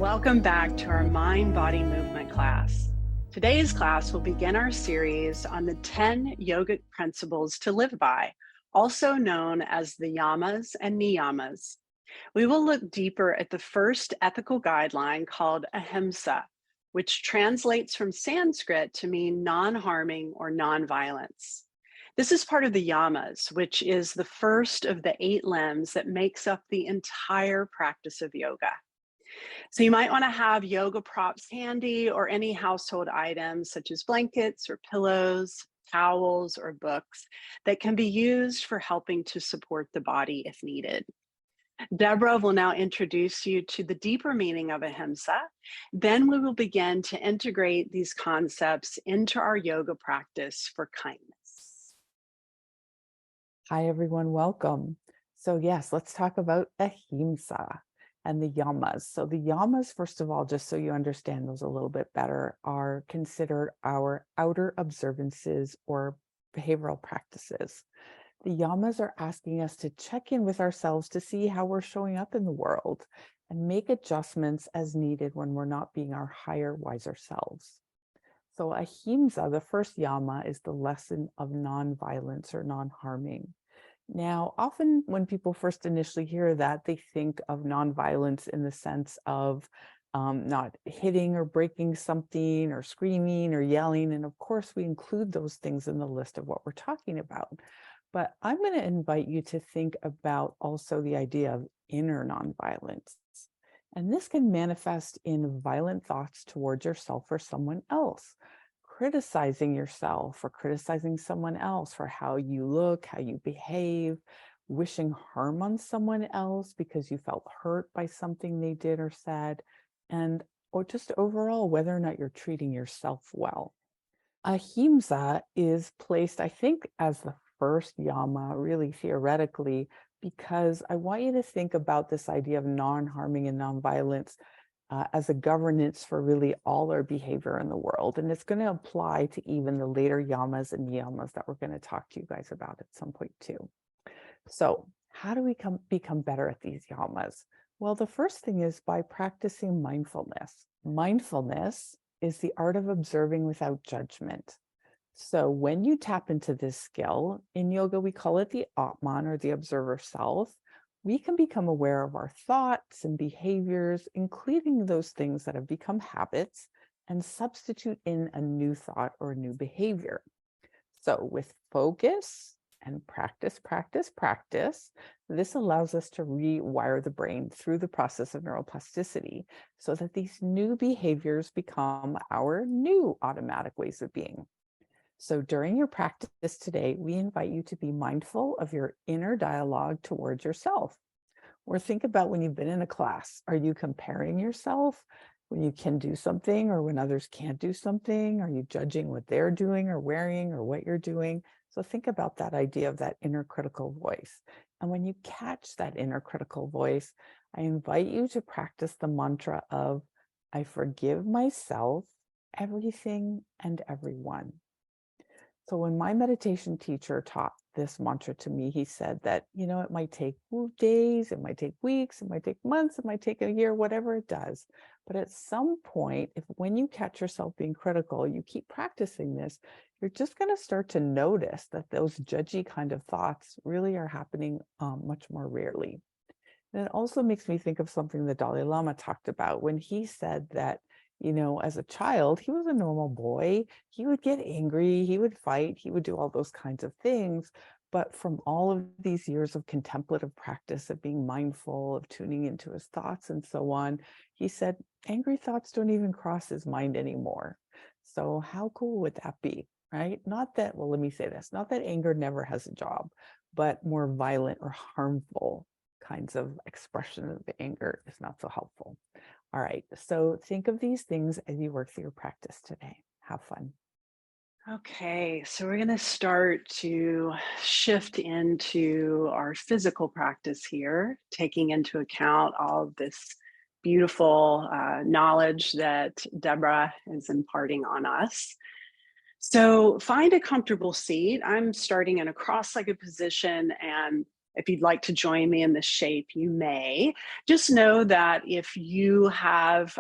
Welcome back to our Mind-Body Movement class. Today's class will begin our series on the 10 yogic principles to live by, also known as the yamas and niyamas. We will look deeper at the first ethical guideline called Ahimsa, which translates from Sanskrit to mean non-harming or non-violence. This is part of the yamas, which is the first of the 8 limbs that makes up the entire practice of yoga. So you might want to have yoga props handy or any household items such as blankets or pillows, towels, or books that can be used for helping to support the body if needed. Deborah will now introduce you to the deeper meaning of Ahimsa. Then we will begin to integrate these concepts into our yoga practice for kindness. Hi, everyone. Welcome. So yes, let's talk about Ahimsa and the yamas. So the yamas, first of all, just so you understand those a little bit better, are considered our outer observances or behavioral practices. The yamas are asking us to check in with ourselves to see how we're showing up in the world and make adjustments as needed when we're not being our higher, wiser selves. So Ahimsa, the first yama, is the lesson of non-violence or non-harming. Now, often when people first initially hear that, they think of nonviolence in the sense of not hitting or breaking something or screaming or yelling. And of course, we include those things in the list of what we're talking about. But I'm going to invite you to think about also the idea of inner nonviolence. And this can manifest in violent thoughts towards yourself or someone else, criticizing yourself or criticizing someone else for how you look, how you behave, wishing harm on someone else because you felt hurt by something they did or said, or just overall, whether or not you're treating yourself well. Ahimsa is placed, I think, as the first yama, really theoretically, because I want you to think about this idea of non-harming and non-violence as a governance for really all our behavior in the world. And it's going to apply to even the later yamas and niyamas that we're going to talk to you guys about at some point too. So how do we become better at these yamas? Well, the first thing is by practicing mindfulness. Mindfulness is the art of observing without judgment. So when you tap into this skill, in yoga, we call it the Atman or the observer self. We can become aware of our thoughts and behaviors, including those things that have become habits, and substitute in a new thought or a new behavior. So with focus and practice, this allows us to rewire the brain through the process of neuroplasticity so that these new behaviors become our new automatic ways of being. So during your practice today, we invite you to be mindful of your inner dialogue towards yourself. Or think about when you've been in a class. Are you comparing yourself when you can do something or when others can't do something? Are you judging what they're doing or wearing or what you're doing? So think about that idea of that inner critical voice. And when you catch that inner critical voice, I invite you to practice the mantra of, I forgive myself, everything, and everyone. So when my meditation teacher taught this mantra to me, he said that, it might take days, it might take weeks, it might take months, it might take a year, whatever it does. But at some point, when you catch yourself being critical, you keep practicing this, you're just going to start to notice that those judgy kind of thoughts really are happening much more rarely. And it also makes me think of something the Dalai Lama talked about when he said that, as a child, he was a normal boy. He would get angry, he would fight, he would do all those kinds of things. But from all of these years of contemplative practice, of being mindful, of tuning into his thoughts and so on, he said, angry thoughts don't even cross his mind anymore. So how cool would that be, right? Not that, well, let me say this, not that anger never has a job, but more violent or harmful kinds of expression of anger is not so helpful. All right, so think of these things as you work through your practice today. Have fun. Okay, so we're going to start to shift into our physical practice here, taking into account all of this beautiful knowledge that Deborah is imparting on us. So find a comfortable seat. I'm starting in a cross-legged position, and If you'd like to join me in this shape, you may. Just know that if you have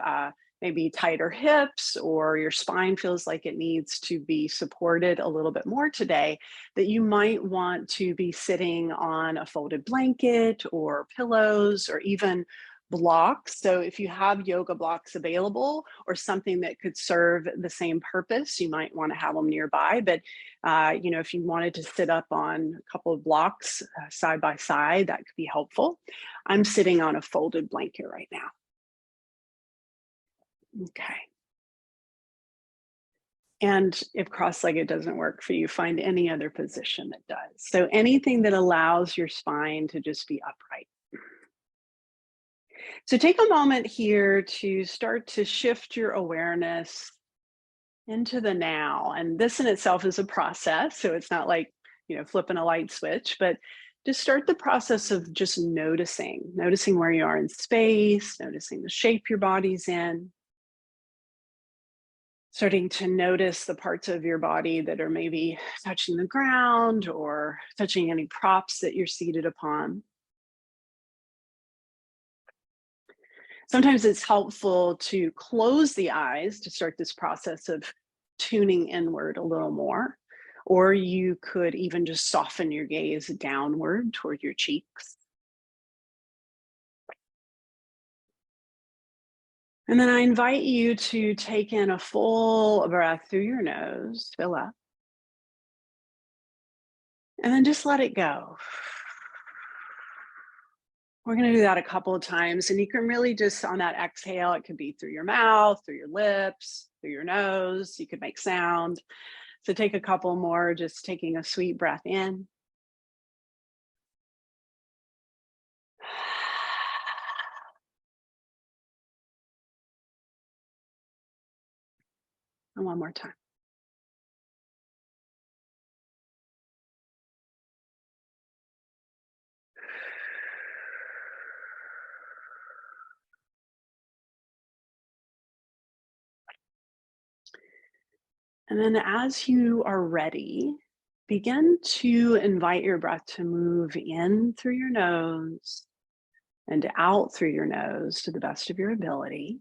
maybe tighter hips or your spine feels like it needs to be supported a little bit more today, that you might want to be sitting on a folded blanket or pillows or even blocks. So if you have yoga blocks available or something that could serve the same purpose, you might want to have them nearby. But if you wanted to sit up on a couple of blocks side by side, that could be helpful. I'm sitting on a folded blanket right now. Okay. And if cross-legged doesn't work for you, find any other position that does. So anything that allows your spine to just be upright. So take a moment here to start to shift your awareness into the now. And this in itself is a process. So it's not like, flipping a light switch, but just start the process of just noticing where you are in space, noticing the shape your body's in. Starting to notice the parts of your body that are maybe touching the ground or touching any props that you're seated upon. Sometimes it's helpful to close the eyes to start this process of tuning inward a little more. Or you could even just soften your gaze downward toward your cheeks. And then I invite you to take in a full breath through your nose, fill up, and then just let it go. We're going to do that a couple of times, and you can really just on that exhale, it could be through your mouth, through your lips, through your nose. You could make sound. So take a couple more, just taking a sweet breath in. And one more time. And then as you are ready, begin to invite your breath to move in through your nose and out through your nose to the best of your ability.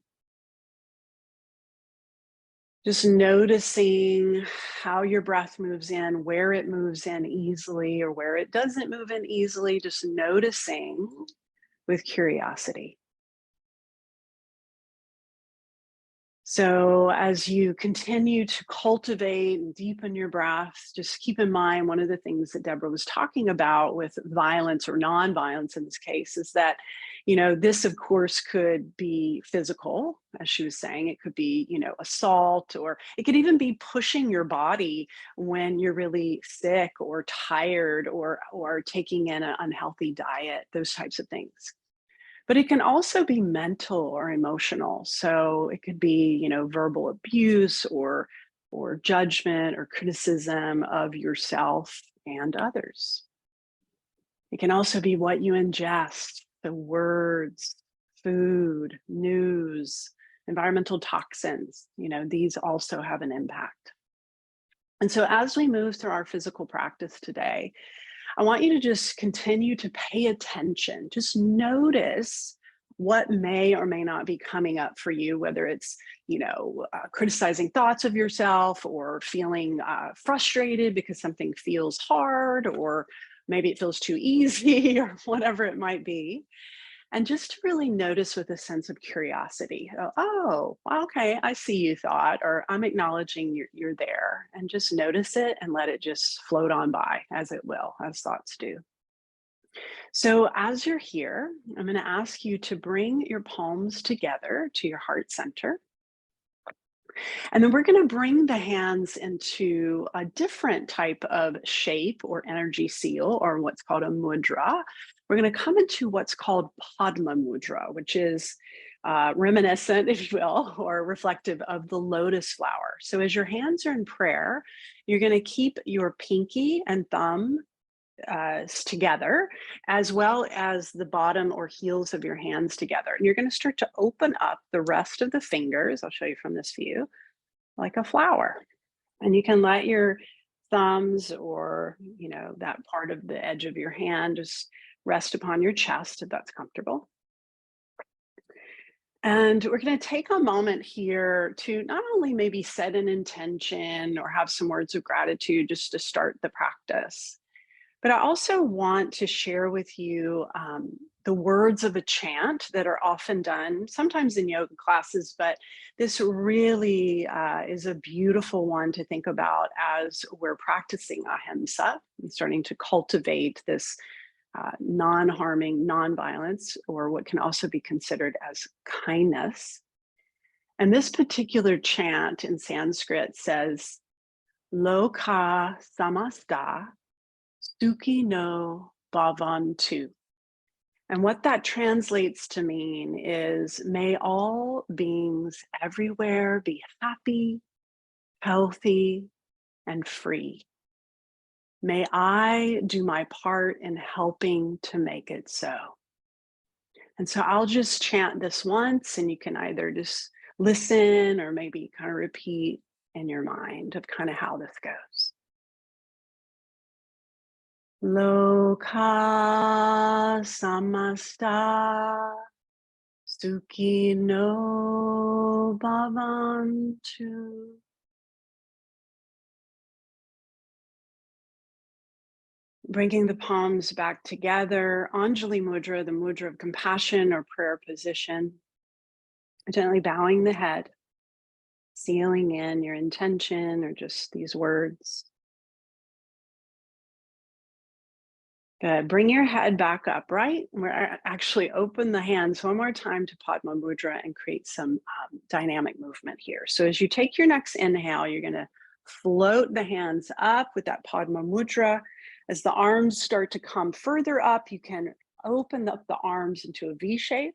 Just noticing how your breath moves in, where it moves in easily or where it doesn't move in easily, just noticing with curiosity. So as you continue to cultivate and deepen your breath, just keep in mind one of the things that Deborah was talking about with violence or non-violence in this case is that, this of course could be physical, as she was saying. It could be, assault, or it could even be pushing your body when you're really sick or tired or taking in an unhealthy diet, those types of things. But it can also be mental or emotional. So it could be, verbal abuse or judgment or criticism of yourself and others. It can also be what you ingest, the words, food, news, environmental toxins. These also have an impact. And so as we move through our physical practice today, I want you to just continue to pay attention. Just notice what may or may not be coming up for you, whether it's, criticizing thoughts of yourself or feeling frustrated because something feels hard, or maybe it feels too easy or whatever it might be. And just to really notice with a sense of curiosity. Oh, okay, I see you thought, or I'm acknowledging you're there, and just notice it and let it just float on by as it will, as thoughts do. So as you're here, I'm going to ask you to bring your palms together to your heart center. And then we're going to bring the hands into a different type of shape or energy seal, or what's called a mudra. We're going to come into what's called Padma mudra, which is reminiscent, if you will, or reflective of the lotus flower. So as your hands are in prayer, you're going to keep your pinky and thumb together, as well as the bottom or heels of your hands together. And you're going to start to open up the rest of the fingers. I'll show you from this view, like a flower. And you can let your thumbs or, that part of the edge of your hand just rest upon your chest if that's comfortable. And we're going to take a moment here to not only maybe set an intention or have some words of gratitude just to start the practice, but I also want to share with you the words of a chant that are often done, sometimes in yoga classes, but this really is a beautiful one to think about as we're practicing Ahimsa and starting to cultivate this non-harming, non-violence, or what can also be considered as kindness. And this particular chant in Sanskrit says, Loka samasta sukhi no bhavantu. And what that translates to mean is, may all beings everywhere be happy, healthy, and free. May I do my part in helping to make it so. And so I'll just chant this once, and you can either just listen or maybe kind of repeat in your mind of kind of how this goes. Loka samasta sukhi no bhavantu. Bringing the palms back together, Anjali Mudra, the mudra of compassion or prayer position. Gently bowing the head, sealing in your intention or just these words. Good. Bring your head back up, right? We're actually open the hands one more time to Padma Mudra and create some dynamic movement here. So as you take your next inhale, you're going to float the hands up with that Padma Mudra. As the arms start to come further up, you can open up the arms into a V shape.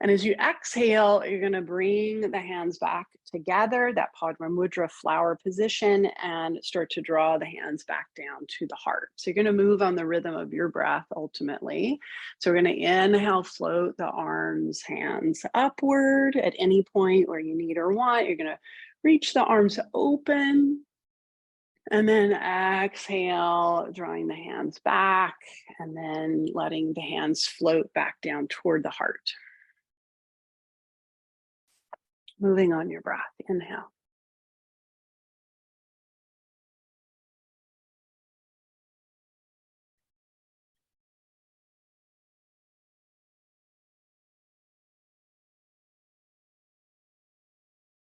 And as you exhale, you're going to bring the hands back together, that Padma Mudra flower position, and start to draw the hands back down to the heart. So you're going to move on the rhythm of your breath ultimately. So we're going to inhale, float the arms, hands upward at any point where you need or want. You're going to reach the arms open. And then exhale, drawing the hands back, and then letting the hands float back down toward the heart. Moving on your breath, inhale.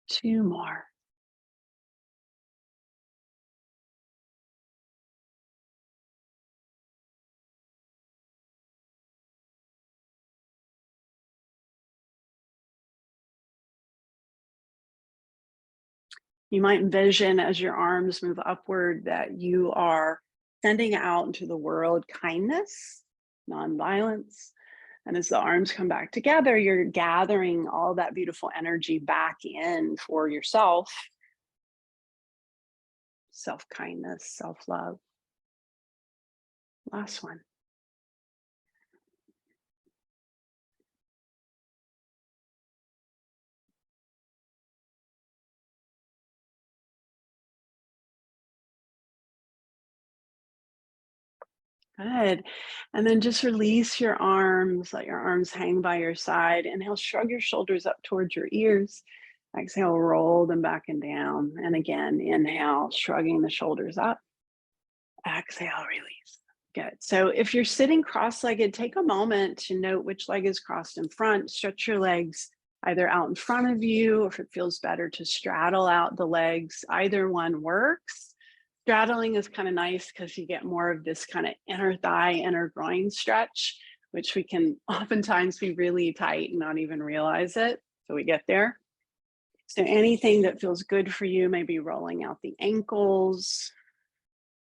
Two more. You might envision as your arms move upward that you are sending out into the world kindness, non-violence. And as the arms come back together, you're gathering all that beautiful energy back in for yourself. Self-kindness, self-love. Last one. Good. And then just release your arms, let your arms hang by your side. Inhale, shrug your shoulders up towards your ears. Exhale, roll them back and down. And again, inhale, shrugging the shoulders up. Exhale, release. Good. So if you're sitting cross-legged, take a moment to note which leg is crossed in front. Stretch your legs either out in front of you, or if it feels better to straddle out the legs, either one works. Straddling is kind of nice because you get more of this kind of inner thigh, inner groin stretch, which we can oftentimes be really tight and not even realize it. So we get there. So anything that feels good for you, maybe rolling out the ankles,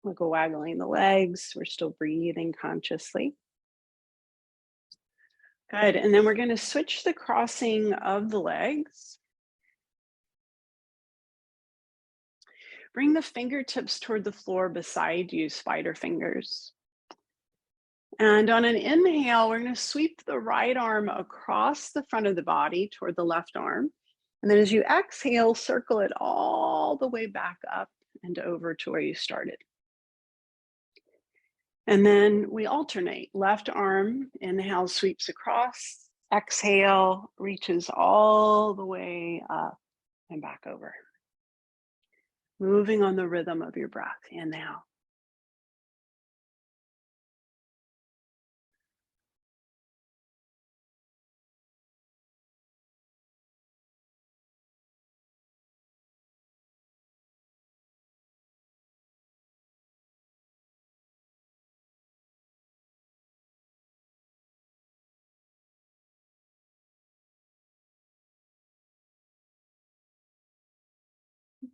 we'll go waggling the legs. We're still breathing consciously. Good. And then we're going to switch the crossing of the legs. Bring the fingertips toward the floor beside you, spider fingers. And on an inhale, we're going to sweep the right arm across the front of the body toward the left arm. And then as you exhale, circle it all the way back up and over to where you started. And then we alternate. Left arm, inhale, sweeps across. Exhale, reaches all the way up and back over. Moving on the rhythm of your breath. Inhale.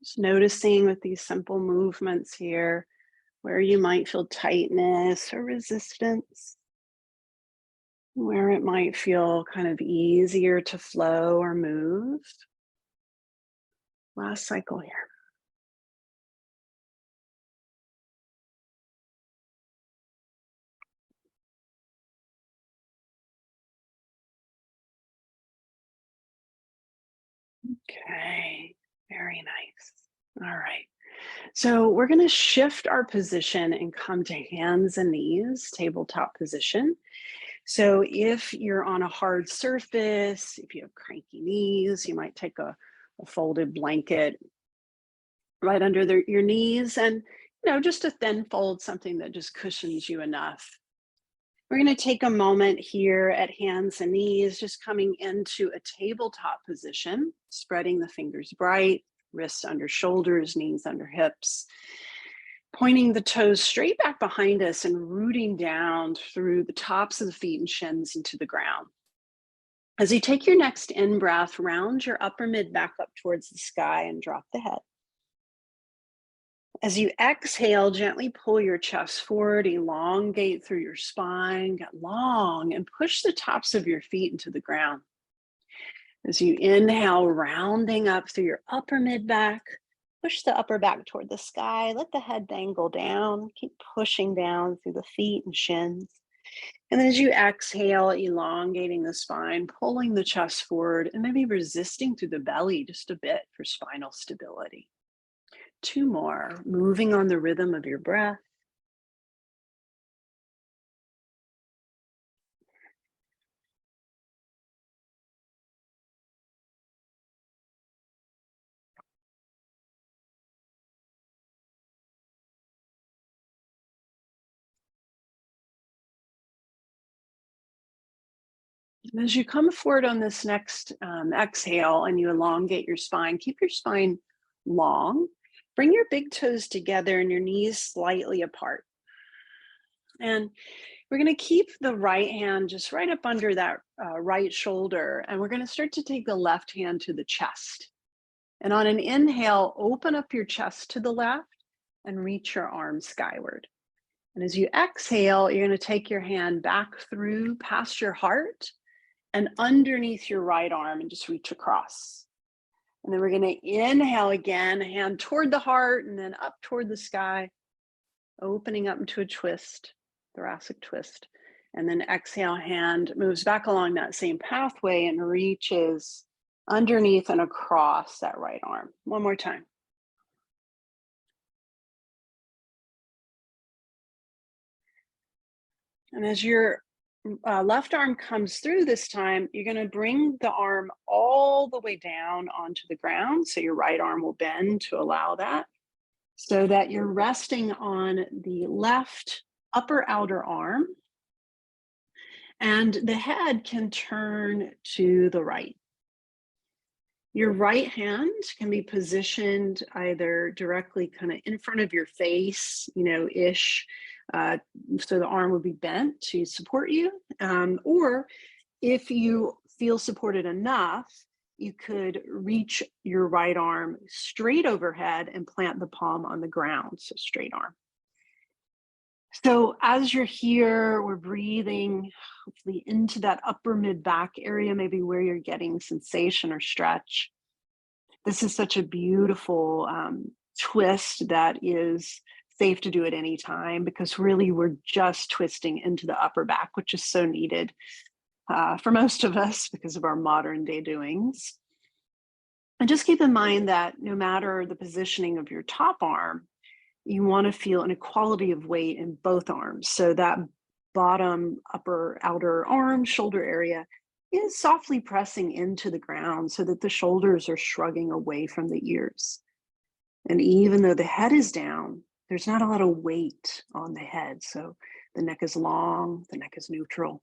Just noticing with these simple movements here where you might feel tightness or resistance, where it might feel kind of easier to flow or move. Last cycle here. Okay, very nice. All right. So we're going to shift our position and come to hands and knees, tabletop position. So if you're on a hard surface, if you have cranky knees, you might take a folded blanket right under your knees and, just a thin fold, something that just cushions you enough. We're going to take a moment here at hands and knees, just coming into a tabletop position, spreading the fingers bright, wrists under shoulders, knees under hips, pointing the toes straight back behind us and rooting down through the tops of the feet and shins into the ground. As you take your next in-breath, round your upper mid back up towards the sky and drop the head. As you exhale, gently pull your chest forward, elongate through your spine, get long, and push the tops of your feet into the ground. As you inhale, rounding up through your upper mid back, push the upper back toward the sky, let the head dangle down, keep pushing down through the feet and shins. And then as you exhale, elongating the spine, pulling the chest forward, and maybe resisting through the belly just a bit for spinal stability. 2 more, moving on the rhythm of your breath. And as you come forward on this next exhale and you elongate your spine, keep your spine long. Bring your big toes together and your knees slightly apart. And we're going to keep the right hand just right up under that right shoulder. And we're going to start to take the left hand to the chest. And on an inhale, open up your chest to the left and reach your arms skyward. And as you exhale, you're going to take your hand back through past your heart and underneath your right arm and just reach across. And then we're going to inhale again, hand toward the heart and then up toward the sky, opening up into a twist, thoracic twist. And then exhale, hand moves back along that same pathway and reaches underneath and across that right arm. One more time. And as your left arm comes through this time, you're going to bring the arm all the way down onto the ground. So your right arm will bend to allow that, so that you're resting on the left upper outer arm. And the head can turn to the right. Your right hand can be positioned either directly kind of in front of your face, ish, so the arm would be bent to support you. Or if you feel supported enough, you could reach your right arm straight overhead and plant the palm on the ground, so straight arm. So as you're here, we're breathing hopefully into that upper mid back area, maybe where you're getting sensation or stretch. This is such a beautiful twist that is safe to do at any time, because really we're just twisting into the upper back, which is so needed for most of us because of our modern day doings. And just keep in mind that no matter the positioning of your top arm, you want to feel an equality of weight in both arms. So that bottom, upper, outer arm, shoulder area is softly pressing into the ground so that the shoulders are shrugging away from the ears. And even though the head is down, there's not a lot of weight on the head. So the neck is long, the neck is neutral.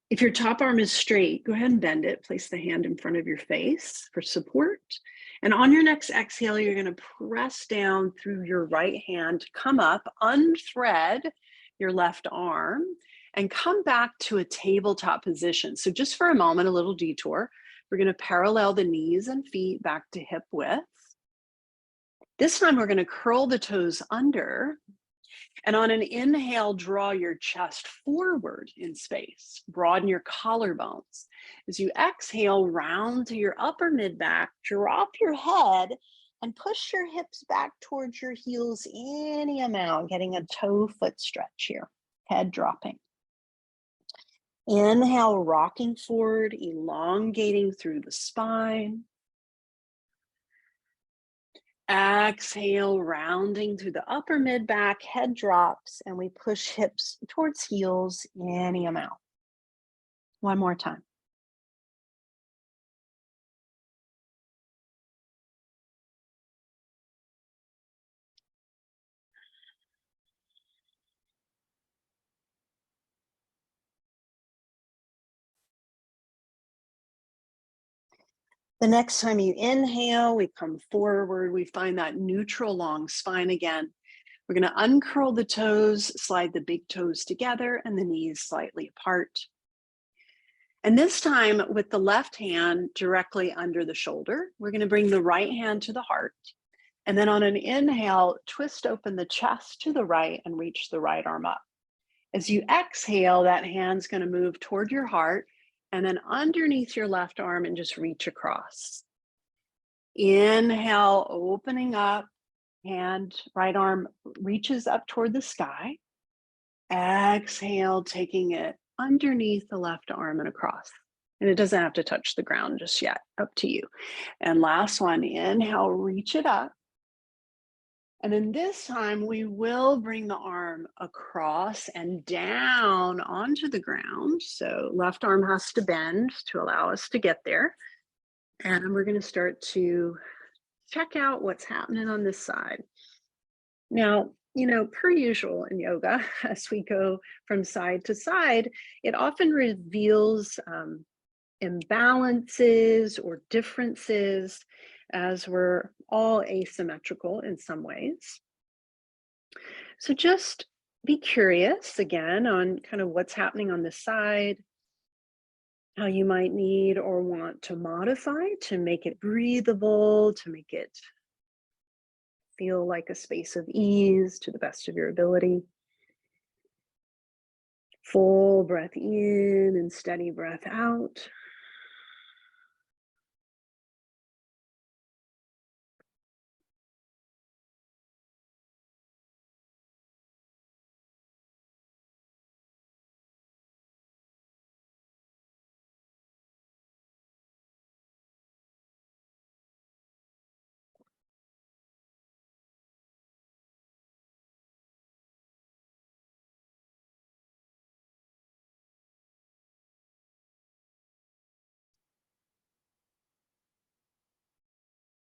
If your top arm is straight, go ahead and bend it. Place the hand in front of your face for support. And on your next exhale, you're going to press down through your right hand to come up, unthread your left arm, and come back to a tabletop position. So just for a moment, a little detour. We're going to parallel the knees and feet back to hip width. This time we're going to curl the toes under. And on an inhale, draw your chest forward in space. Broaden your collarbones. As you exhale, round to your upper mid back, drop your head and push your hips back towards your heels any amount, getting a toe foot stretch here. Head dropping. Inhale, rocking forward, elongating through the spine. Exhale, rounding through the upper mid back, head drops, and we push hips towards heels any amount. One more time. The next time you inhale, we come forward. We find that neutral long spine again. We're going to uncurl the toes, slide the big toes together and the knees slightly apart. And this time with the left hand directly under the shoulder, we're going to bring the right hand to the heart. And then on an inhale, twist open the chest to the right and reach the right arm up. As you exhale, that hand's going to move toward your heart and then underneath your left arm and just reach across. Inhale, opening up, hand, right arm reaches up toward the sky. Exhale, taking it underneath the left arm and across. And it doesn't have to touch the ground just yet, up to you. And last one, inhale, reach it up. And then this time we will bring the arm across and down onto the ground. So left arm has to bend to allow us to get there. And we're going to start to check out what's happening on this side. Now, per usual in yoga, as we go from side to side, it often reveals imbalances or differences as we're all asymmetrical in some ways. So just be curious again on kind of what's happening on this side, how you might need or want to modify to make it breathable, to make it feel like a space of ease to the best of your ability. Full breath in and steady breath out.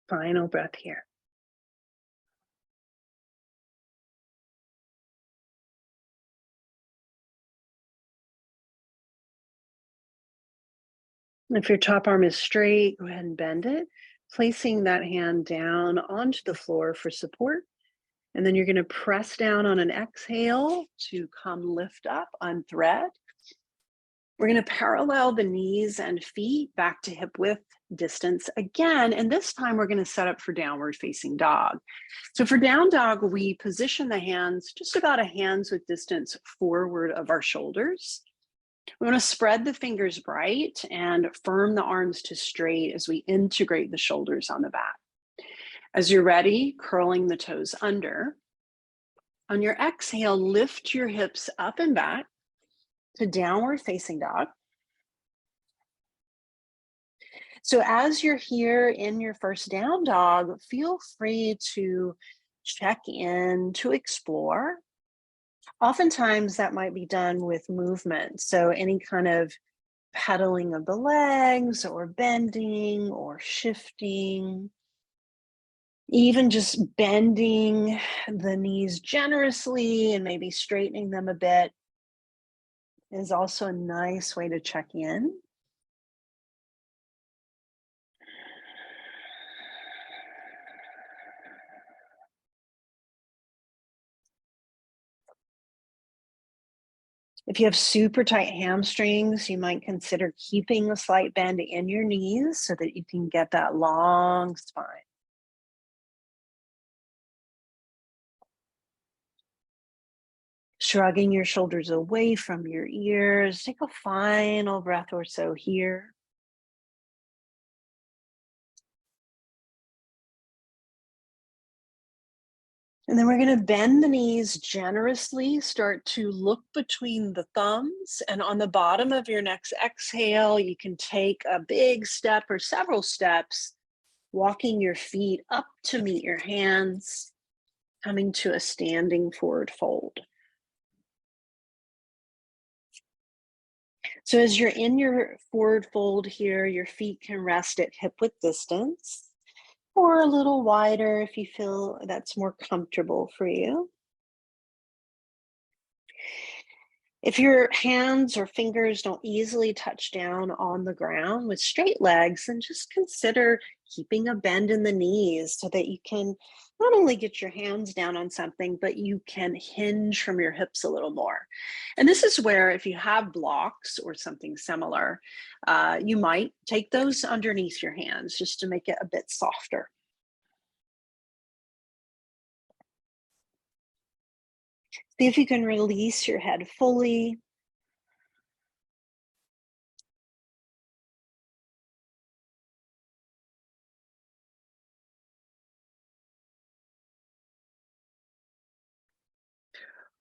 Final breath here. If your top arm is straight, go ahead and bend it, placing that hand down onto the floor for support. And then you're going to press down on an exhale to come lift up, unthread. We're going to parallel the knees and feet back to hip width distance again. And this time we're going to set up for downward facing dog. So for down dog, we position the hands just about a hand's width distance forward of our shoulders. We want to spread the fingers bright and firm the arms to straight as we integrate the shoulders on the back. As you're ready, curling the toes under. On your exhale, lift your hips up and back to downward facing dog. So as you're here in your first down dog, feel free to check in, to explore. Oftentimes that might be done with movement. So any kind of pedaling of the legs or bending or shifting, even just bending the knees generously and maybe straightening them a bit is also a nice way to check in. If you have super tight hamstrings, you might consider keeping a slight bend in your knees so that you can get that long spine. Shrugging your shoulders away from your ears. Take a final breath or so here. And then we're going to bend the knees generously, start to look between the thumbs, and on the bottom of your next exhale, you can take a big step or several steps, walking your feet up to meet your hands, coming to a standing forward fold. So as you're in your forward fold here, your feet can rest at hip width distance, or a little wider if you feel that's more comfortable for you. If your hands or fingers don't easily touch down on the ground with straight legs, then just consider keeping a bend in the knees so that you can not only get your hands down on something, but you can hinge from your hips a little more. And this is where, if you have blocks or something similar, you might take those underneath your hands just to make it a bit softer. See if you can release your head fully.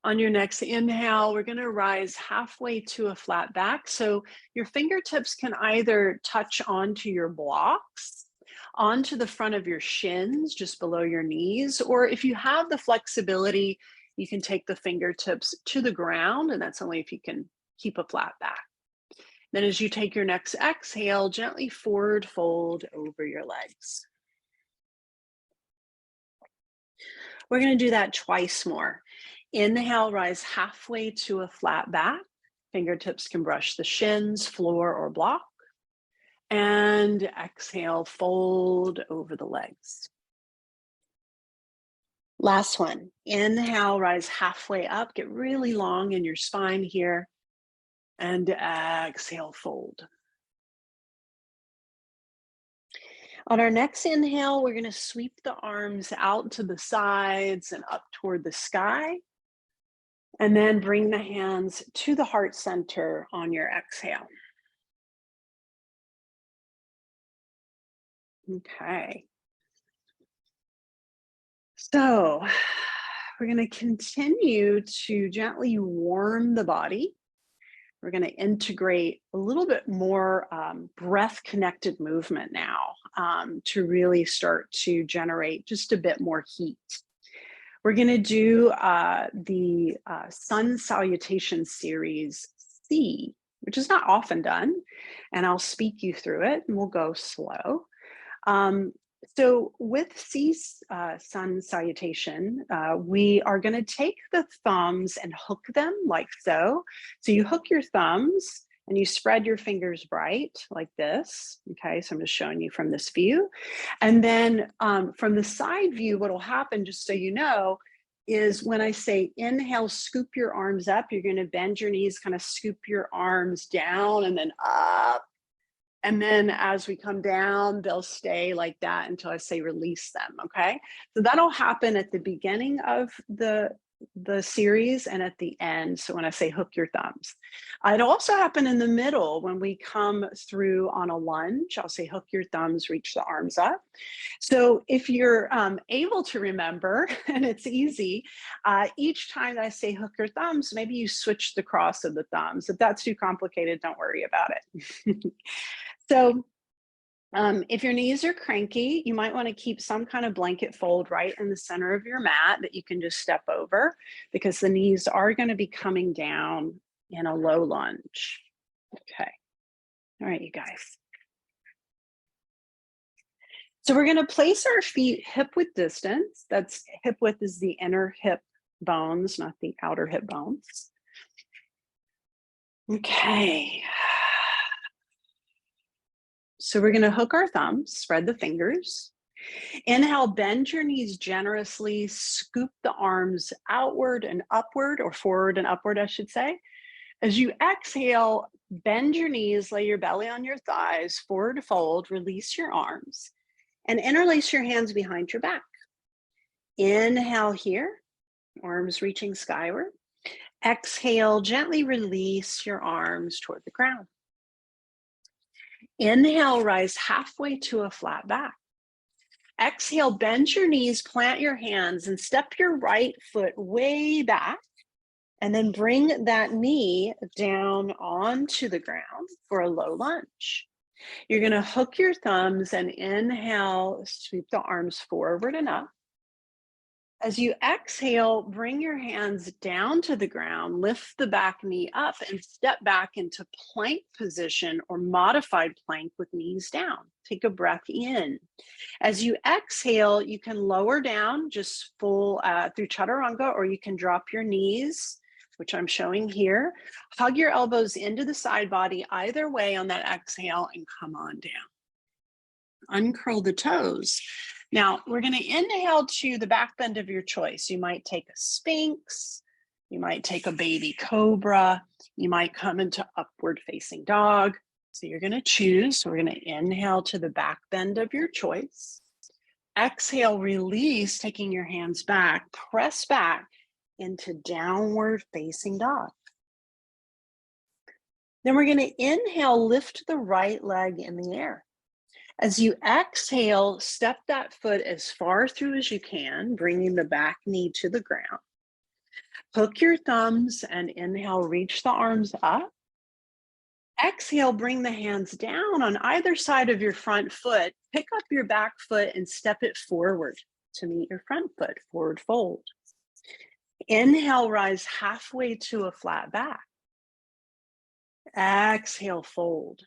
On your next inhale, we're going to rise halfway to a flat back. So your fingertips can either touch onto your blocks, onto the front of your shins, just below your knees, or if you have the flexibility, you can take the fingertips to the ground, and that's only if you can keep a flat back. Then as you take your next exhale, gently forward fold over your legs. We're going to do that twice more. Inhale, rise halfway to a flat back. Fingertips can brush the shins, floor, or block. And exhale, fold over the legs. Last one. Inhale, rise halfway up. Get really long in your spine here. And exhale, fold. On our next inhale, we're going to sweep the arms out to the sides and up toward the sky. And then bring the hands to the heart center on your exhale. Okay. So we're going to continue to gently warm the body. We're going to integrate a little bit more breath-connected movement now to really start to generate just a bit more heat. We're going to do the sun salutation series C, which is not often done, and I'll speak you through it, and we'll go slow. So with C's sun salutation, we are going to take the thumbs and hook them like so. So you hook your thumbs and you spread your fingers bright like this. Okay, so I'm just showing you from this view. And then from the side view, what will happen, just so you know, is when I say inhale, scoop your arms up, you're going to bend your knees, kind of scoop your arms down and then up. And then as we come down, they'll stay like that until I say release them, okay? So that'll happen at the beginning of the the series and at the end. So when I say hook your thumbs, it also happen in the middle when we come through on a lunge. I'll say hook your thumbs, reach the arms up. So if you're able to remember, and it's easy, each time that I say hook your thumbs, maybe you switch the cross of the thumbs. If that's too complicated, don't worry about it. So if your knees are cranky, you might want to keep some kind of blanket fold right in the center of your mat that you can just step over, because the knees are going to be coming down in a low lunge. Okay. All right, you guys. So we're going to place our feet hip width distance. That's hip width is the inner hip bones, not the outer hip bones. Okay. So we're going to hook our thumbs, spread the fingers. Inhale, bend your knees generously, scoop the arms outward and upward, or forward and upward, I should say. As you exhale, bend your knees, lay your belly on your thighs, forward fold, release your arms, and interlace your hands behind your back. Inhale here, arms reaching skyward. Exhale, gently release your arms toward the ground. Inhale, rise halfway to a flat back. Exhale, bend your knees, plant your hands, and step your right foot way back. And then bring that knee down onto the ground for a low lunge. You're going to hook your thumbs and inhale, sweep the arms forward and up. As you exhale, bring your hands down to the ground, lift the back knee up, and step back into plank position or modified plank with knees down. Take a breath in. As you exhale, you can lower down just full through chaturanga, or you can drop your knees, which I'm showing here. Hug your elbows into the side body either way on that exhale and come on down. Uncurl the toes. Now we're going to inhale to the back bend of your choice. You might take a Sphinx, you might take a baby cobra, you might come into upward facing dog. So you're going to choose. So we're going to inhale to the back bend of your choice. Exhale, release, taking your hands back, press back into downward facing dog. Then we're going to inhale, lift the right leg in the air. As you exhale, step that foot as far through as you can, bringing the back knee to the ground. Hook your thumbs and inhale, reach the arms up. Exhale, bring the hands down on either side of your front foot. Pick up your back foot and step it forward to meet your front foot, forward fold. Inhale, rise halfway to a flat back. Exhale, fold.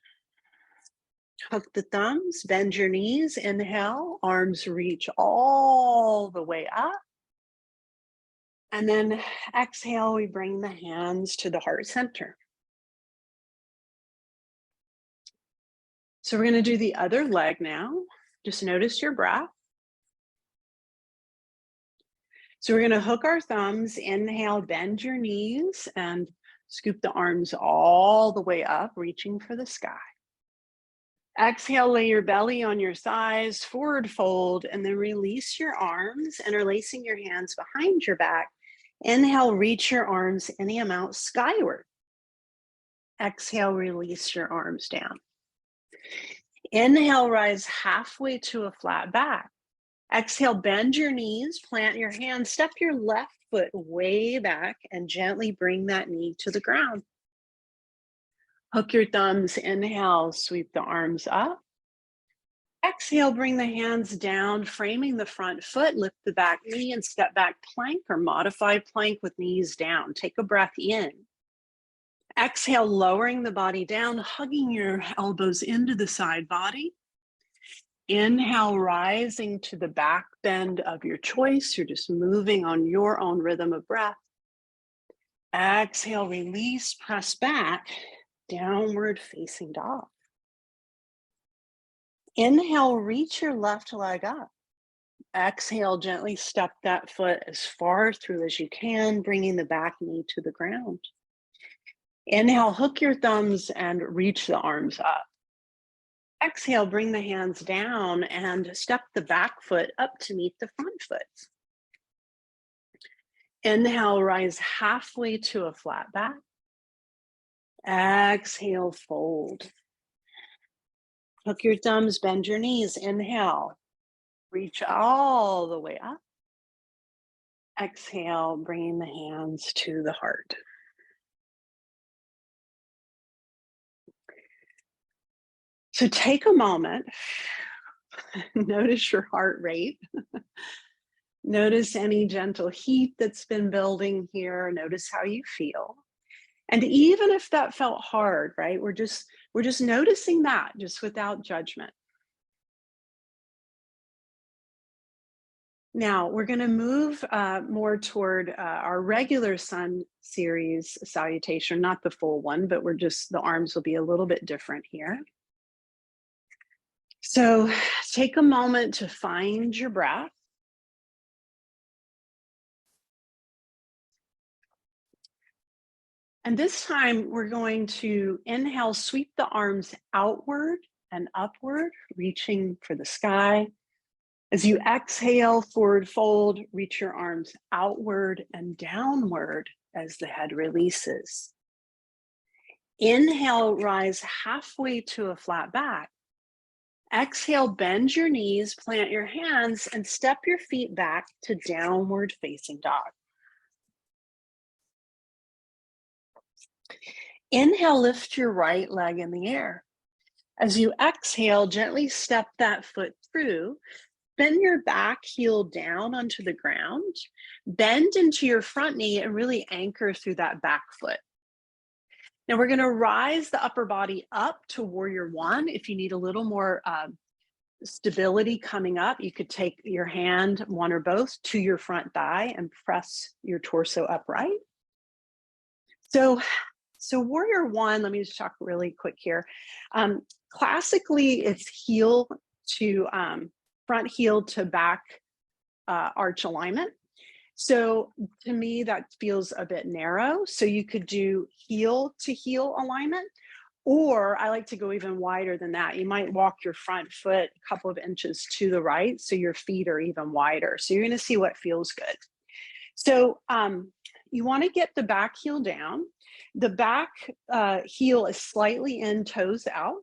Hook the thumbs, bend your knees, inhale, arms reach all the way up. And then exhale, we bring the hands to the heart center. So we're going to do the other leg now. Just notice your breath. So we're going to hook our thumbs, inhale, bend your knees, and scoop the arms all the way up, reaching for the sky. Exhale, lay your belly on your thighs, forward fold, and then release your arms, interlacing your hands behind your back. Inhale, reach your arms any amount skyward. Exhale, release your arms down. Inhale, rise halfway to a flat back. Exhale, bend your knees, plant your hands, step your left foot way back, and gently bring that knee to the ground. Hook your thumbs, inhale, sweep the arms up. Exhale, bring the hands down, framing the front foot, lift the back knee and step back plank or modified plank with knees down. Take a breath in. Exhale, lowering the body down, hugging your elbows into the side body. Inhale, rising to the back bend of your choice. You're just moving on your own rhythm of breath. Exhale, release, press back. Downward facing dog. Inhale, reach your left leg up. Exhale, gently step that foot as far through as you can, bringing the back knee to the ground. Inhale, hook your thumbs and reach the arms up. Exhale, bring the hands down and step the back foot up to meet the front foot. Inhale, rise halfway to a flat back. Exhale, fold. Hook your thumbs, bend your knees. Inhale, reach all the way up. Exhale, bringing the hands to the heart. So take a moment, notice your heart rate. Notice any gentle heat that's been building here. Notice how you feel. And even if that felt hard, right? We're just noticing that, just without judgment. Now we're going to move more toward our regular sun series salutation, not the full one, but the arms will be a little bit different here. So take a moment to find your breath. And this time we're going to inhale, sweep the arms outward and upward, reaching for the sky. As you exhale, forward fold, reach your arms outward and downward as the head releases. Inhale, rise halfway to a flat back. Exhale, bend your knees, plant your hands, and step your feet back to downward facing dog. Inhale, lift your right leg in the air. As you exhale, gently step that foot through. Bend your back heel down onto the ground. Bend into your front knee and really anchor through that back foot. Now we're going to rise the upper body up to warrior one. If you need a little more stability coming up, you could take your hand, one or both, to your front thigh and press your torso upright. So warrior one, let me just talk really quick here. Classically, it's heel to front heel to back arch alignment. So to me, that feels a bit narrow. So you could do heel to heel alignment, or I like to go even wider than that. You might walk your front foot a couple of inches to the right, so your feet are even wider. So you're going to see what feels good. So you want to get the back heel down. The back heel is slightly in, toes out.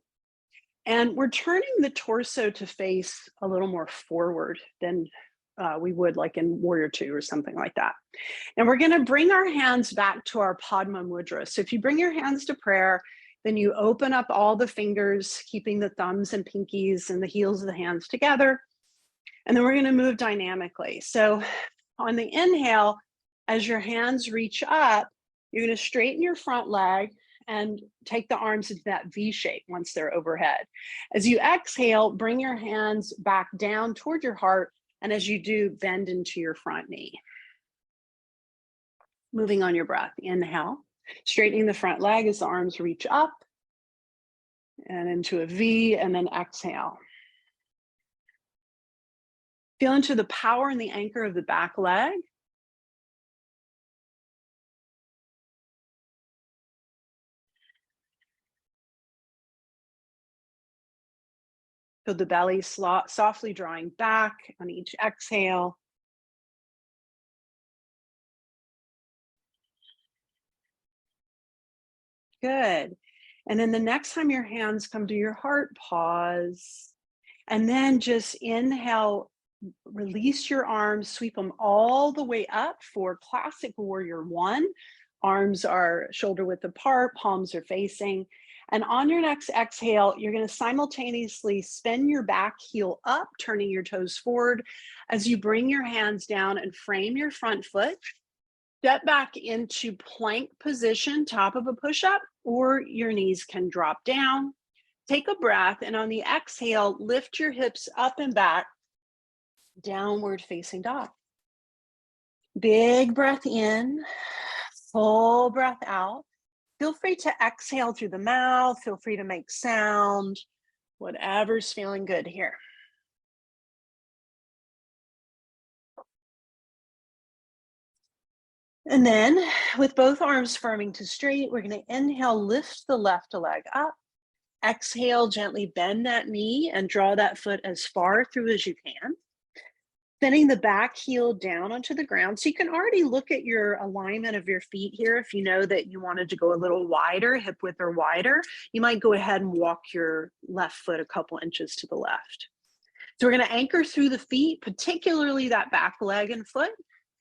And we're turning the torso to face a little more forward than we would like in warrior two or something like that. And we're going to bring our hands back to our Padma mudra. So if you bring your hands to prayer, then you open up all the fingers, keeping the thumbs and pinkies and the heels of the hands together. And then we're going to move dynamically. So on the inhale, as your hands reach up, you're going to straighten your front leg and take the arms into that V shape once they're overhead. As you exhale, bring your hands back down toward your heart. And as you do, bend into your front knee. Moving on your breath, inhale, straightening the front leg as the arms reach up and into a V, and then exhale. Feel into the power and the anchor of the back leg. Feel the belly softly drawing back on each exhale. Good. And then the next time your hands come to your heart, pause. And then just inhale, release your arms, sweep them all the way up for classic warrior one. Arms are shoulder width apart, palms are facing. And on your next exhale, you're going to simultaneously spin your back heel up, turning your toes forward as you bring your hands down and frame your front foot. Step back into plank position, top of a push-up, or your knees can drop down. Take a breath, and on the exhale, lift your hips up and back, downward facing dog. Big breath in, full breath out. Feel free to exhale through the mouth. Feel free to make sound, whatever's feeling good here. And then with both arms firming to straight, we're going to inhale, lift the left leg up. Exhale, gently bend that knee and draw that foot as far through as you can. Spinning the back heel down onto the ground. So you can already look at your alignment of your feet here. If you know that you wanted to go a little wider, hip width or wider, you might go ahead and walk your left foot a couple inches to the left. So we're going to anchor through the feet, particularly that back leg and foot.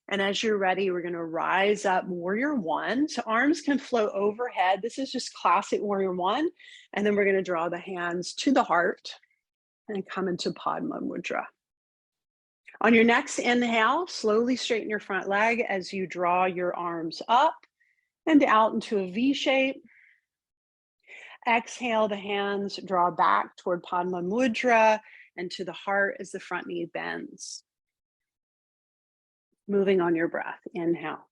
And as you're ready, we're going to rise up warrior one. So arms can float overhead. This is just classic warrior one. And then we're going to draw the hands to the heart and come into Padma Mudra. On your next inhale, slowly straighten your front leg as you draw your arms up and out into a V shape. Exhale, the hands draw back toward Padma Mudra and to the heart as the front knee bends. Moving on your breath, inhale.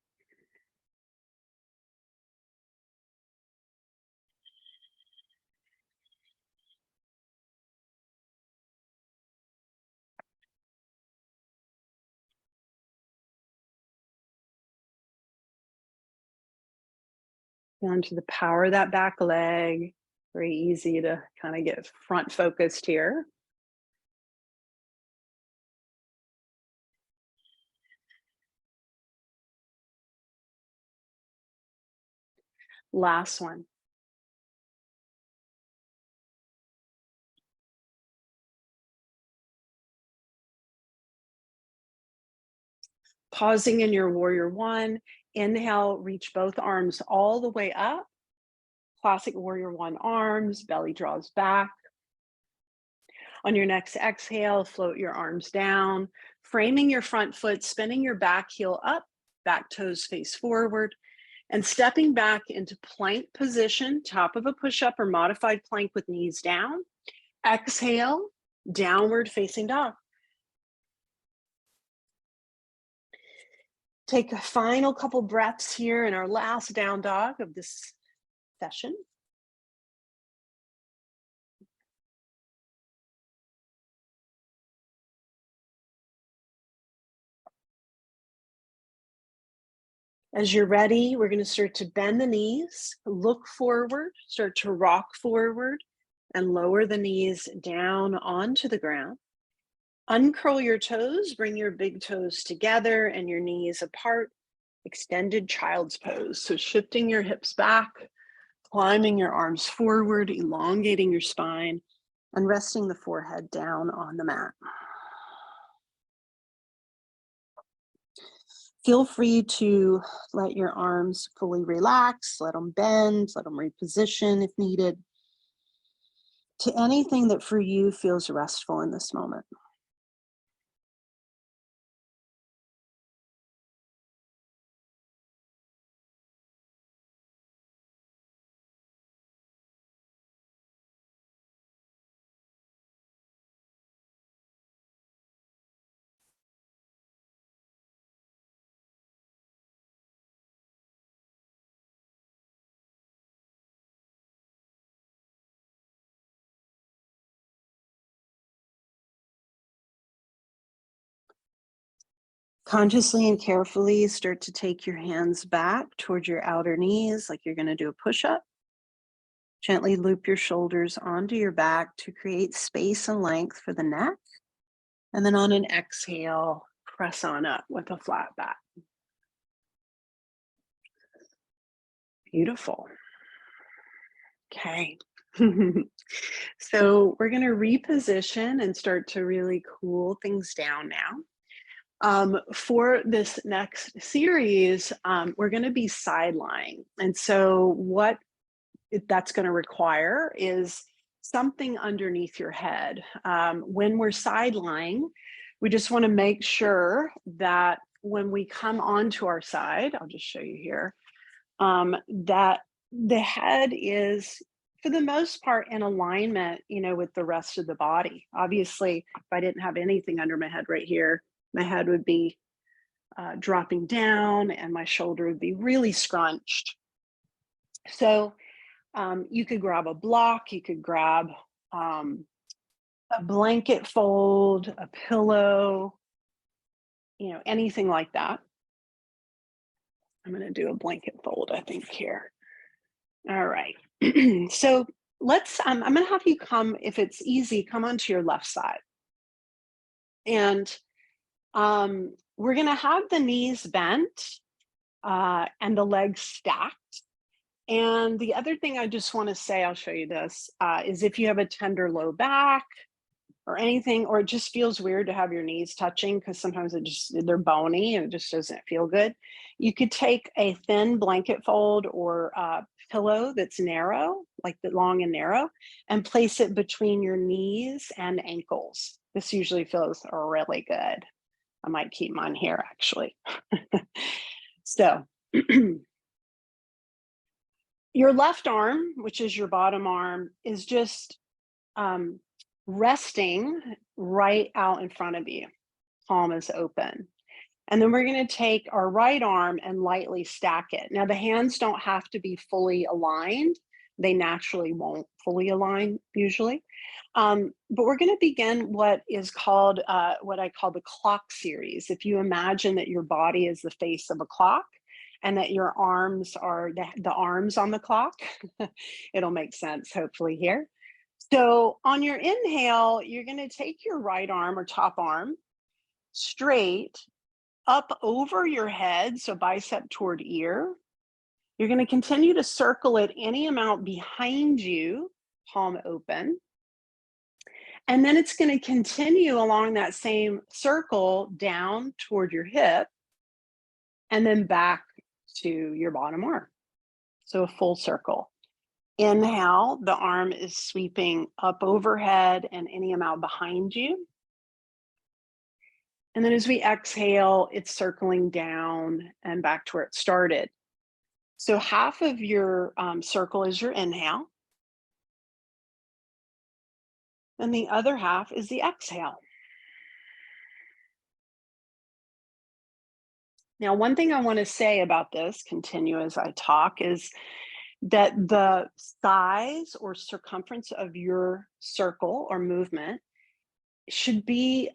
Down to the power of that back leg. Very easy to kind of get front focused here. Last one. Pausing in your warrior one, inhale, reach both arms all the way up. Classic warrior one arms, belly draws back. On your next exhale, float your arms down, framing your front foot, spinning your back heel up, back toes face forward, and stepping back into plank position, top of a push-up or modified plank with knees down. Exhale, downward facing dog. Take a final couple breaths here in our last down dog of this session. As you're ready, we're going to start to bend the knees, look forward, start to rock forward, and lower the knees down onto the ground. Uncurl your toes, bring your big toes together and your knees apart. Extended child's pose. So shifting your hips back, climbing your arms forward, elongating your spine, and resting the forehead down on the mat. Feel free to let your arms fully relax, let them bend, let them reposition if needed, to anything that for you feels restful in this moment. Consciously and carefully start to take your hands back towards your outer knees like you're going to do a push-up. Gently loop your shoulders onto your back to create space and length for the neck. And then on an exhale, press on up with a flat back. Beautiful. Okay. So we're going to reposition and start to really cool things down now. For this next series, we're going to be side lying. And so what that's going to require is something underneath your head. When we're side lying, we just want to make sure that when we come onto our side, I'll just show you here, that the head is, for the most part, in alignment, with the rest of the body. Obviously, if I didn't have anything under my head right here, my head would be dropping down and my shoulder would be really scrunched. So you could grab a block, you could grab a blanket fold, a pillow, anything like that. I'm going to do a blanket fold, I think, here. All right. So I'm going to have you come, if it's easy, come onto your left side. And We're going to have the knees bent and the legs stacked. And the other thing I just want to say, I'll show you this, is if you have a tender low back or anything, or it just feels weird to have your knees touching because sometimes they're bony and it just doesn't feel good. You could take a thin blanket fold or pillow that's narrow, like the long and narrow, and place it between your knees and ankles. This usually feels really good. I might keep mine here actually. So your left arm, which is your bottom arm, is just resting right out in front of you. Palm is open. And then we're going to take our right arm and lightly stack it. Now, the hands don't have to be fully aligned. They naturally won't fully align usually. But we're going to begin what is called, what I call the clock series. If you imagine that your body is the face of a clock and that your arms are the arms on the clock, it'll make sense hopefully here. So on your inhale, you're going to take your right arm or top arm straight up over your head, so bicep toward ear. You're going to continue to circle it any amount behind you, palm open. And then it's going to continue along that same circle down toward your hip and then back to your bottom arm. So a full circle. Inhale, the arm is sweeping up overhead and any amount behind you. And then as we exhale, it's circling down and back to where it started. So half of your circle is your inhale. And the other half is the exhale. Now, one thing I want to say about this, continue as I talk, is that the size or circumference of your circle or movement should be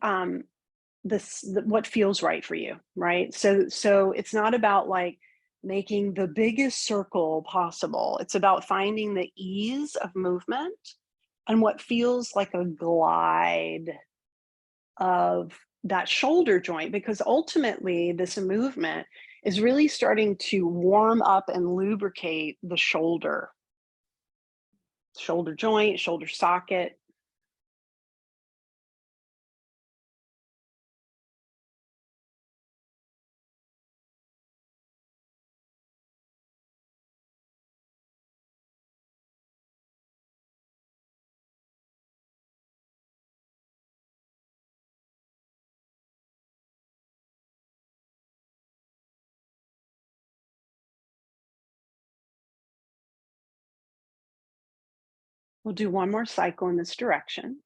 what feels right for you, right? So it's not about like making the biggest circle possible. It's about finding the ease of movement and what feels like a glide of that shoulder joint, because ultimately this movement is really starting to warm up and lubricate the shoulder joint, shoulder socket. We'll do one more cycle in this direction.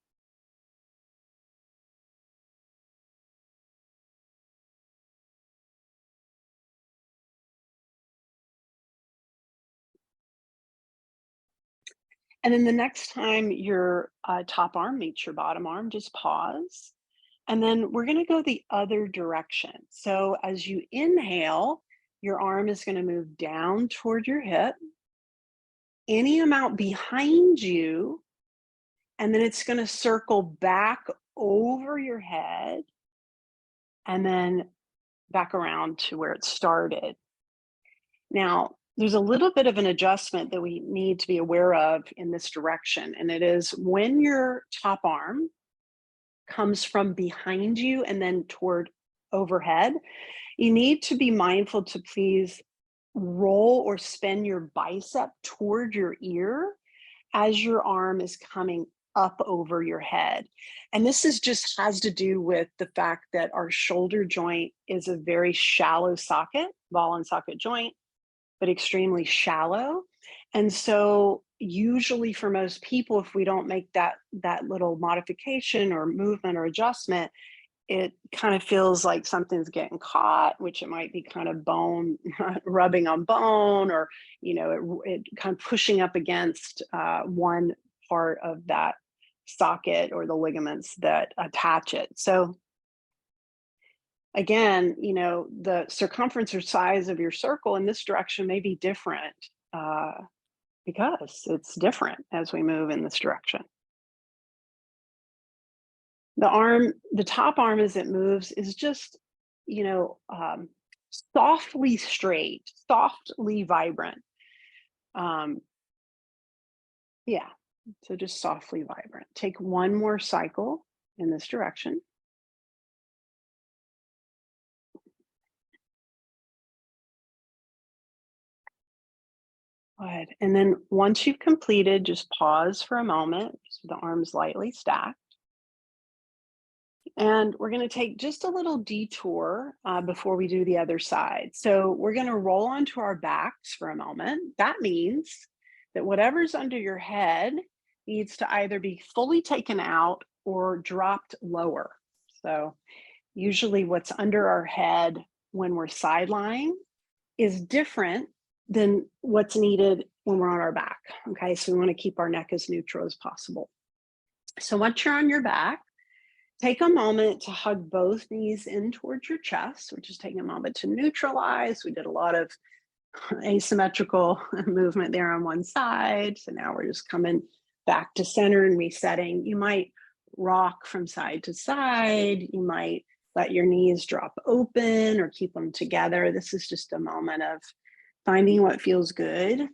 And then the next time your top arm meets your bottom arm, just pause. And then we're going to go the other direction. So as you inhale, your arm is going to move down toward your hip, any amount behind you, and then it's going to circle back over your head and then back around to where it started. Now, there's a little bit of an adjustment that we need to be aware of in this direction, and it is when your top arm comes from behind you and then toward overhead, you need to be mindful to please roll or spin your bicep toward your ear as your arm is coming up over your head. And this just has to do with the fact that our shoulder joint is a very shallow socket, ball and socket joint, but extremely shallow. And so usually for most people, if we don't make that little modification or movement or adjustment, it kind of feels like something's getting caught, which it might be kind of bone rubbing on bone, or it kind of pushing up against one part of that socket or the ligaments that attach it. So again, the circumference or size of your circle in this direction may be different because it's different as we move in this direction. The top arm as it moves is just, softly straight, softly vibrant. Um, yeah, so just softly vibrant. Take one more cycle in this direction. Good. And then once you've completed, just pause for a moment, so the arms lightly stacked. And we're going to take just a little detour before we do the other side. So we're going to roll onto our backs for a moment. That means that whatever's under your head needs to either be fully taken out or dropped lower. So usually what's under our head when we're side lying is different than what's needed when we're on our back. Okay, so we want to keep our neck as neutral as possible. So once you're on your back, take a moment to hug both knees in towards your chest, which is taking a moment to neutralize. We did a lot of asymmetrical movement there on one side. So now we're just coming back to center and resetting. You might rock from side to side. You might let your knees drop open or keep them together. This is just a moment of finding what feels good,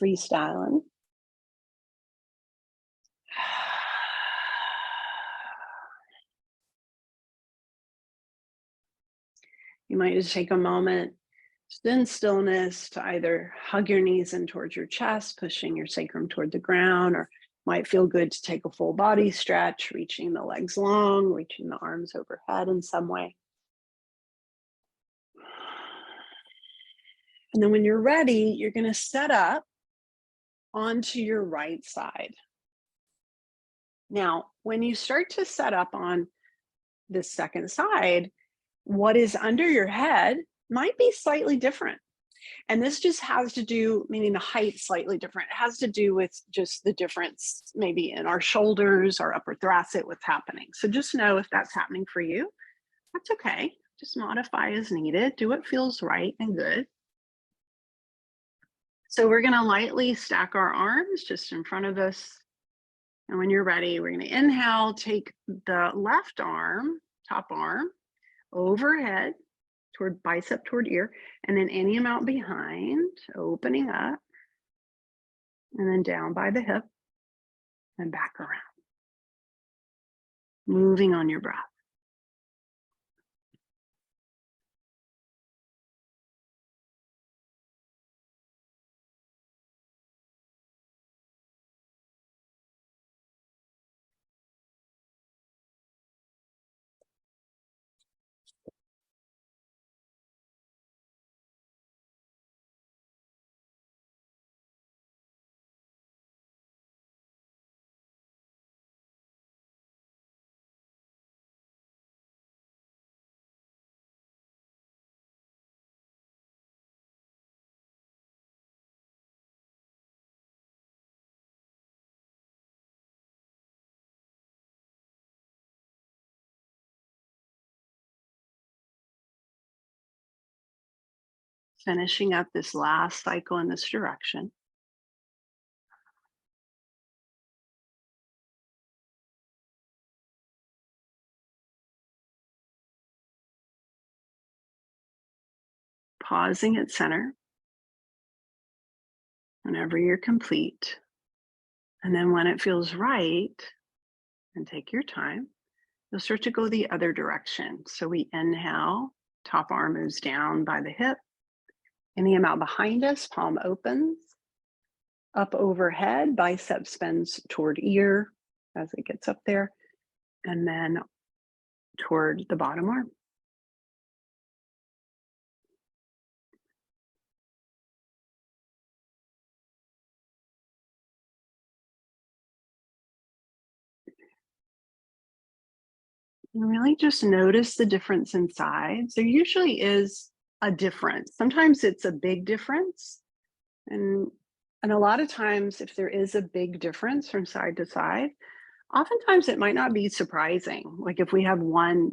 freestyling. You might just take a moment, just in stillness, to either hug your knees in towards your chest, pushing your sacrum toward the ground, or might feel good to take a full body stretch, reaching the legs long, reaching the arms overhead in some way. And then when you're ready, you're going to set up onto your right side. Now, when you start to set up on this second side, what is under your head might be slightly different. And this just has to do, meaning the height slightly different. It has to do with just the difference maybe in our shoulders, our upper thoracic, what's happening. So just know if that's happening for you, that's okay. Just modify as needed. Do what feels right and good. So we're going to lightly stack our arms just in front of us. And when you're ready, we're going to inhale, take the left arm, top arm, overhead, toward bicep, toward ear, and then any amount behind, opening up, and then down by the hip, and back around. Moving on your breath. Finishing up this last cycle in this direction. Pausing at center whenever you're complete. And then when it feels right, and take your time, you'll start to go the other direction. So we inhale, top arm moves down by the hip. Any amount behind us, palm opens. Up overhead, bicep spins toward ear as it gets up there. And then toward the bottom arm. And really just notice the difference in sides. There usually is a difference. Sometimes it's a big difference. And a lot of times, if there is a big difference from side to side, oftentimes it might not be surprising. Like if we have one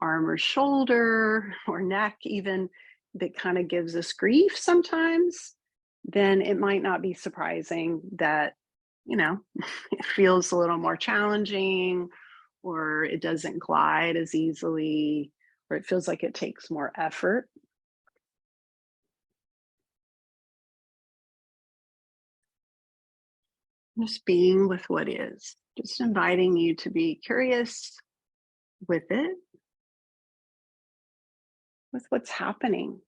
arm or shoulder or neck even that kind of gives us grief sometimes, then it might not be surprising that, it feels a little more challenging, or it doesn't glide as easily, or it feels like it takes more effort. Just being with what is, just inviting you to be curious with it, with what's happening.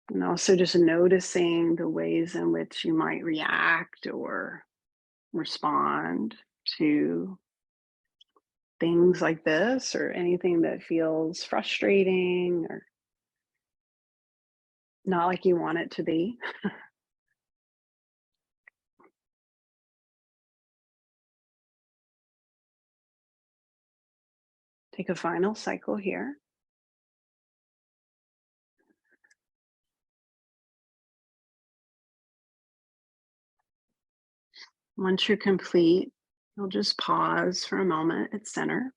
And also just noticing the ways in which you might react or respond to things like this, or anything that feels frustrating or not like you want it to be. Take a final cycle here. Once you're complete, you'll just pause for a moment at center,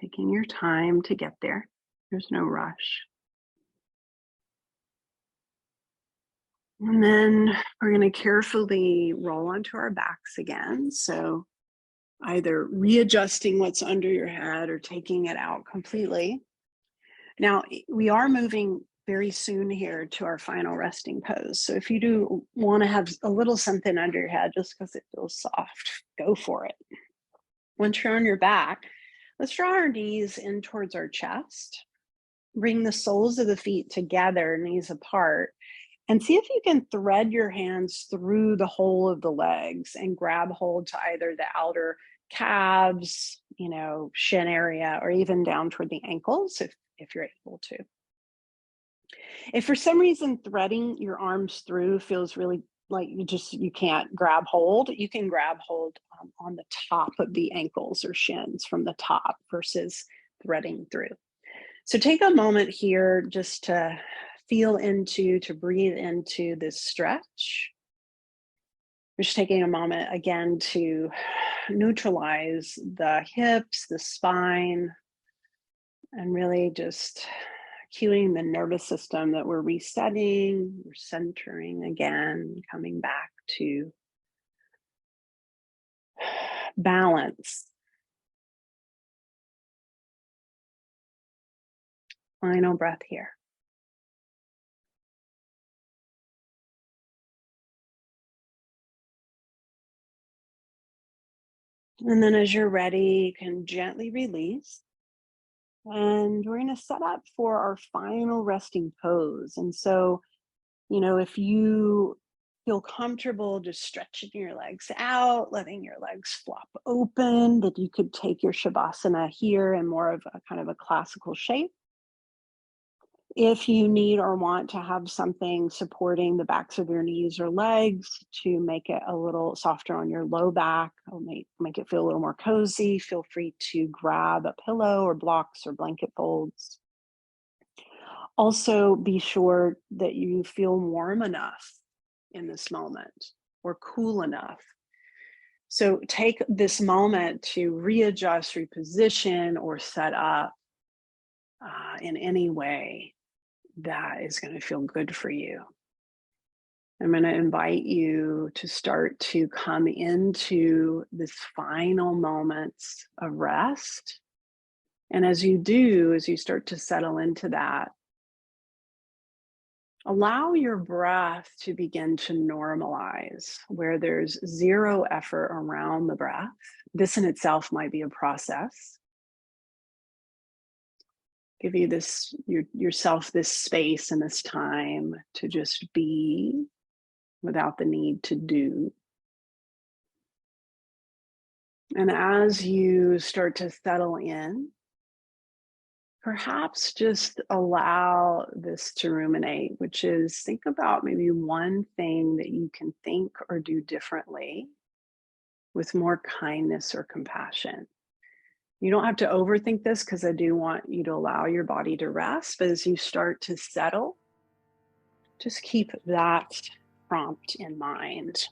taking your time to get there. There's no rush. And then we're going to carefully roll onto our backs again. So either readjusting what's under your head or taking it out completely. Now, we are moving very soon here to our final resting pose. So if you do want to have a little something under your head just because it feels soft, go for it. Once you're on your back, let's draw our knees in towards our chest. Bring the soles of the feet together, knees apart, and see if you can thread your hands through the whole of the legs and grab hold to either the outer calves, shin area, or even down toward the ankles if you're able to. If for some reason threading your arms through feels really like you can't grab hold, you can grab hold on the top of the ankles or shins from the top versus threading through. So take a moment here just to to breathe into this stretch. We're just taking a moment again to neutralize the hips, the spine, and really just cueing the nervous system that we're resetting, we're centering again, coming back to balance. Final breath here. And then as you're ready, you can gently release. And we're going to set up for our final resting pose. And so, if you feel comfortable just stretching your legs out, letting your legs flop open, that you could take your Shavasana here in more of a kind of a classical shape. If you need or want to have something supporting the backs of your knees or legs to make it a little softer on your low back, or make it feel a little more cozy, feel free to grab a pillow or blocks or blanket folds. Also, be sure that you feel warm enough in this moment or cool enough. So take this moment to readjust, reposition, or set up in any way that is going to feel good for you. I'm going to invite you to start to come into this final moments of rest. And as you start to settle into that, allow your breath to begin to normalize, where there's zero effort around the breath. This in itself might be a process. Give you yourself this space and this time to just be without the need to do. And as you start to settle in, perhaps just allow this to ruminate, which is think about maybe one thing that you can think or do differently with more kindness or compassion. You don't have to overthink this, because I do want you to allow your body to rest. But as you start to settle, just keep that prompt in mind.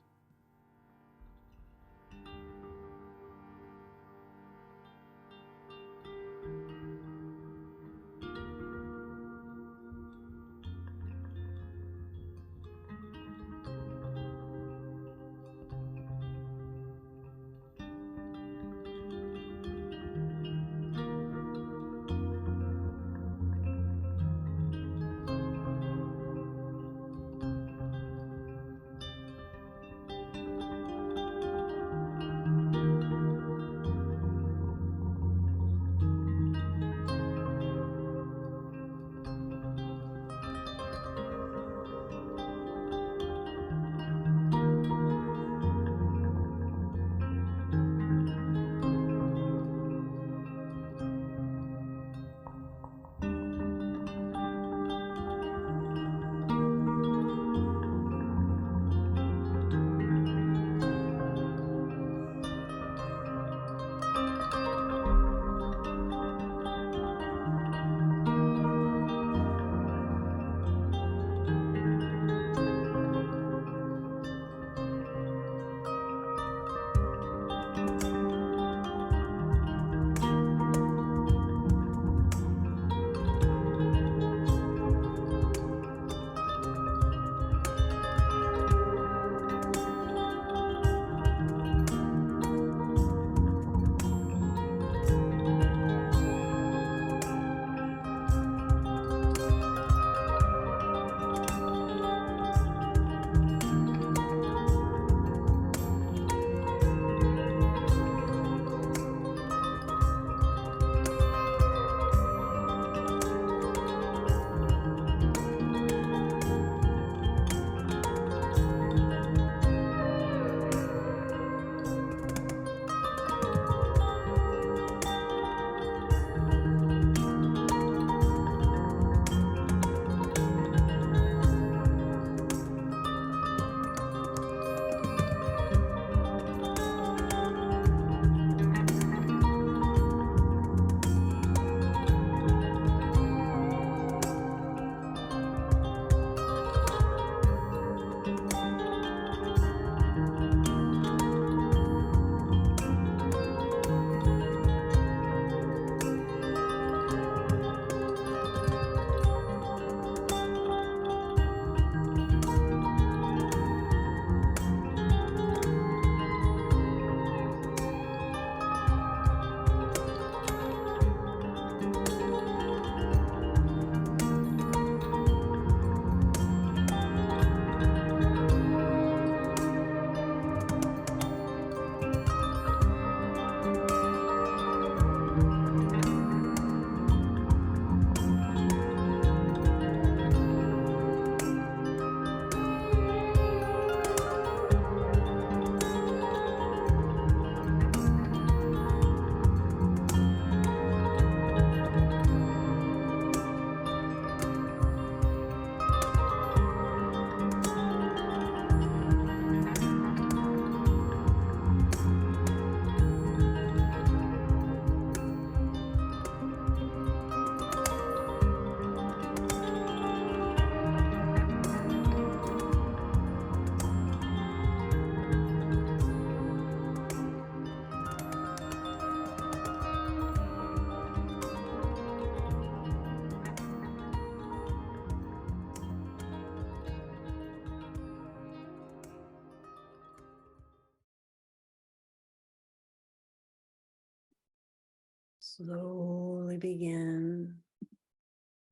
Slowly begin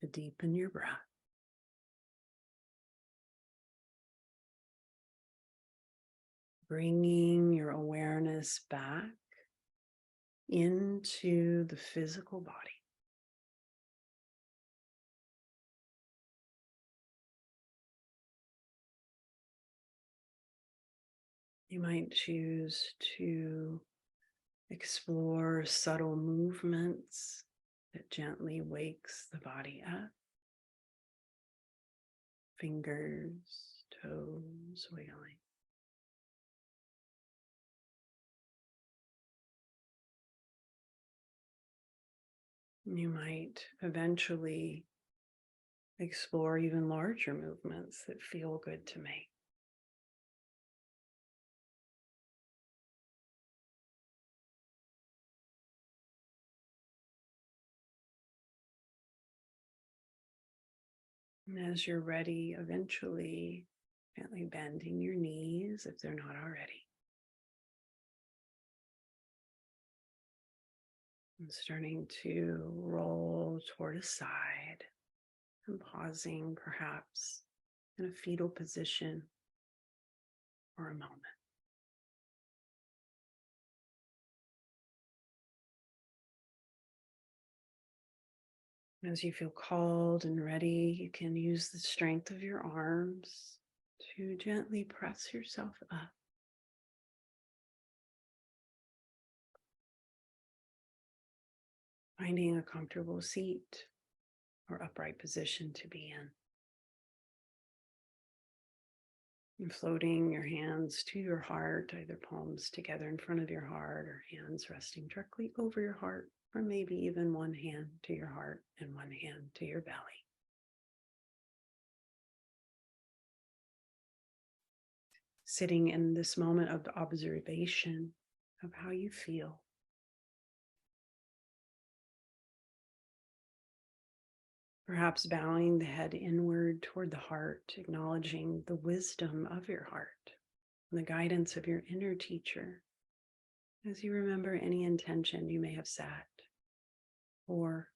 to deepen your breath. Bringing your awareness back into the physical body. You might choose to explore subtle movements that gently wakes the body up. Fingers, toes wiggling. You might eventually explore even larger movements that feel good to make. And as you're ready, eventually gently bending your knees if they're not already. And starting to roll toward a side and pausing perhaps in a fetal position for a moment. As you feel called and ready, you can use the strength of your arms to gently press yourself up. Finding a comfortable seat or upright position to be in. And floating your hands to your heart, either palms together in front of your heart or hands resting directly over your heart, or maybe even one hand to your heart and one hand to your belly. Sitting in this moment of observation of how you feel. Perhaps bowing the head inward toward the heart, acknowledging the wisdom of your heart and the guidance of your inner teacher as you remember any intention you may have set, or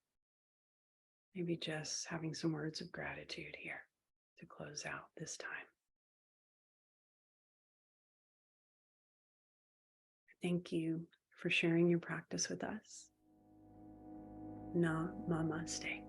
maybe just having some words of gratitude here to close out this time. Thank you for sharing your practice with us. Namaste.